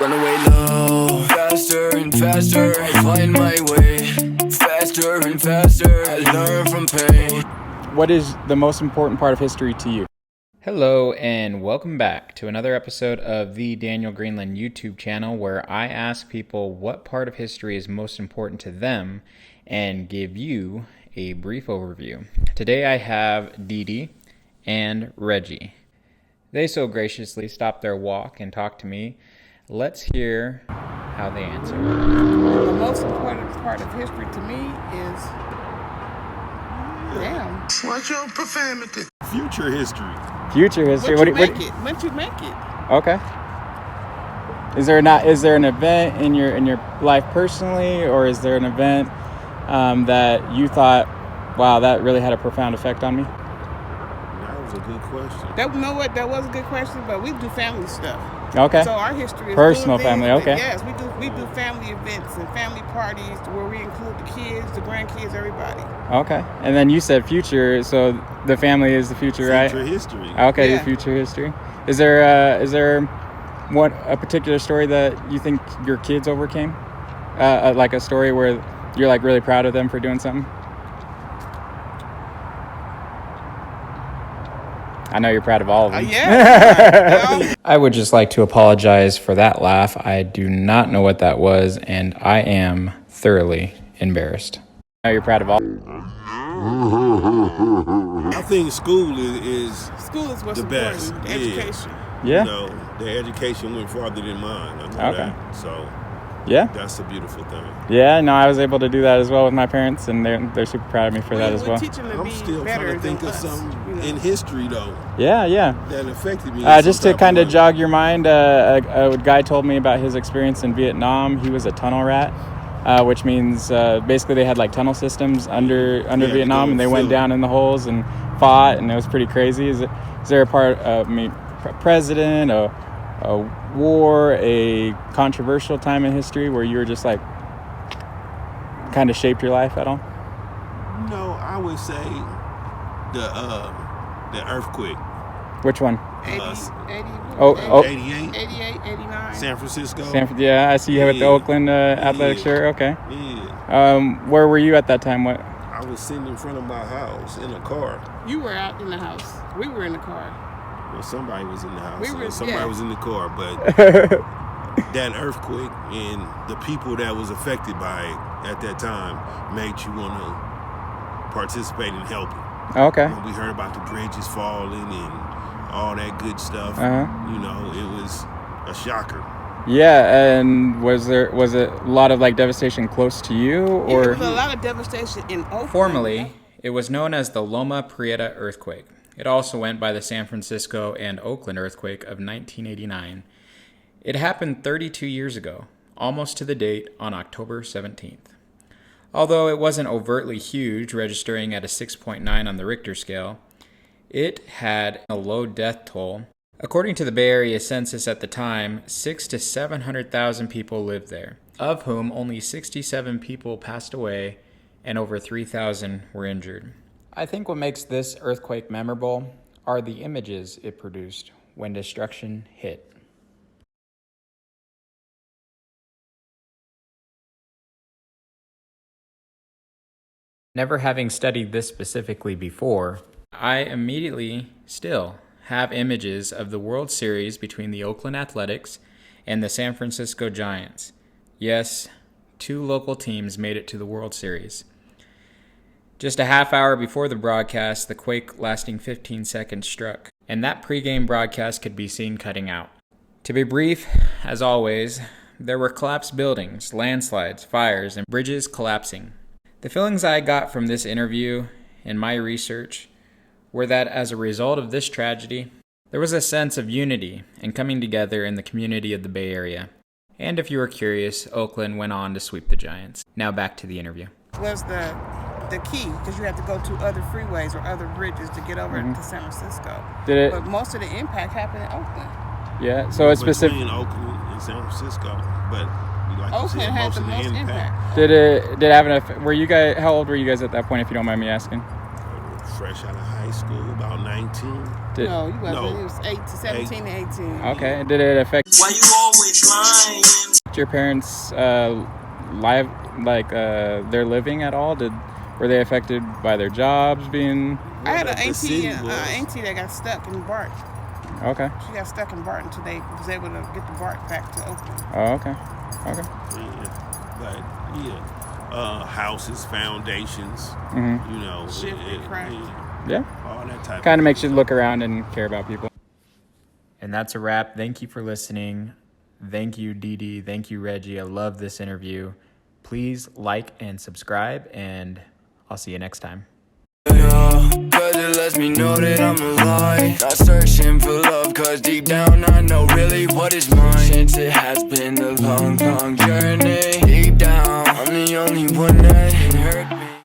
Run away low, faster and faster, I find my way. Faster and faster, I learn from pain. What is the most important part of history to you? Hello, and welcome back to another episode of the Daniel Greenland YouTube channel, where I ask people what part of history is most important to them and give you a brief overview. Today I have Dee-Dee and Reggie. They so graciously stopped their walk and talked to me. Let's hear how they answer. The most important part of history to me is, Watch your profanity. Future history. Future history. Once you make it. Okay. Is there an event in your life personally, or is there an event that you thought, wow, that really had a profound effect on me? That was a good question. That was a good question, but we do family stuff. Okay. So our history is personal doing family. things Okay. Yes, we do family events and family parties where we include the kids, the grandkids, everybody. Okay. And then you said future, so the family is the future, right? Future history. Okay, Yeah. the future history. Is there what a particular story that you think your kids overcame? Like a story where you're like really proud of them for doing something? I know you're proud of all of them. Yeah. I would just like to apologize for that laugh. I do not know what that was, and I am thoroughly embarrassed. I know you're proud of all. I think school is School is what's the best. important. Education. Yeah. You know, their education went farther than mine. I know Okay. that. So Yeah. that's a beautiful thing. Yeah. No, I was able to do that as well with my parents, and they're super proud of me for that as well. We're teaching them to I'm be still better trying to think than of us, something you know. in history though Yeah. that affected me. Just to kind of jog your mind, a guy told me about his experience in Vietnam. He was a tunnel rat, which means basically they had like tunnel systems under Vietnam, and they went down in the holes and fought, and it was pretty crazy. Is there a part of president, a war, a controversial time in history where you were just like kind of shaped your life at all? No, I would say the earthquake. Which one? 80, Oh. 88, 88, 89. San Francisco. Yeah, I see you with the Yeah. Oakland athletic shirt. Okay. Yeah. Where were you at that time? What? I was sitting in front of my house in a car. You were out in the house. We were in the car. Well, somebody was in the house. We were- somebody yeah. was in the car, but that earthquake and the people that was affected by it at that time made you want to participate in helping. Okay. When we heard about the bridges falling and all that good stuff, you know, it was a shocker. Yeah, and was it a lot of like devastation close to you, or? There was a lot of devastation in Oakland. Formerly, it was known as the Loma Prieta Earthquake. It also went by the San Francisco and Oakland earthquake of 1989. It happened 32 years ago, almost to the date on October 17th. Although it wasn't overtly huge, registering at a 6.9 on the Richter scale, it had a low death toll. According to the Bay Area census at the time, 600,000 to 700,000 people lived there, of whom only 67 people passed away and over 3,000 were injured. I think what makes this earthquake memorable are the images it produced when destruction hit. Never having studied this specifically before, I immediately still have images of the World Series between the Oakland Athletics and the San Francisco Giants. Yes, two local teams made it to the World Series. Just a half hour before the broadcast, the quake lasting 15 seconds struck, and that pregame broadcast could be seen cutting out. To be brief, as always, there were collapsed buildings, landslides, fires, and bridges collapsing. The feelings I got from this interview and my research were that as a result of this tragedy, there was a sense of unity and coming together in the community of the Bay Area. And if you were curious, Oakland went on to sweep the Giants. Now back to the interview. Was the key, because you have to go to other freeways or other bridges to get over to San Francisco. But most of the impact happened in Oakland. Yeah, so it's specific. Between Oakland and San Francisco, but like Oakland you said, had most the of the most impact. impact. Did it have an effect? Were you guys? How old were you guys at that point, if you don't mind me asking? fresh out of high school, about 19. No, you wasn't. He was 17 to 18. Okay. Did it affect? Why you always lying? Your parents' their living at all? Were they affected by their jobs being? I had an auntie that got stuck in Barton. Okay. She got stuck in Barton until they was able to get the BART back to Oakland. Oh, okay. Okay. Houses, foundations, you know. Yeah. All that type Kind of makes you look around and care about people. And that's a wrap. Thank you for listening. Thank you, Dee-Dee. Thank you, Reggie. I love this interview. Please like and subscribe, and I'll see you next time. Cause it lets me know that I'm alive. Not searching for love, cause deep down I know really what is mine. Since it has been a long, long journey, deep down I'm the only one that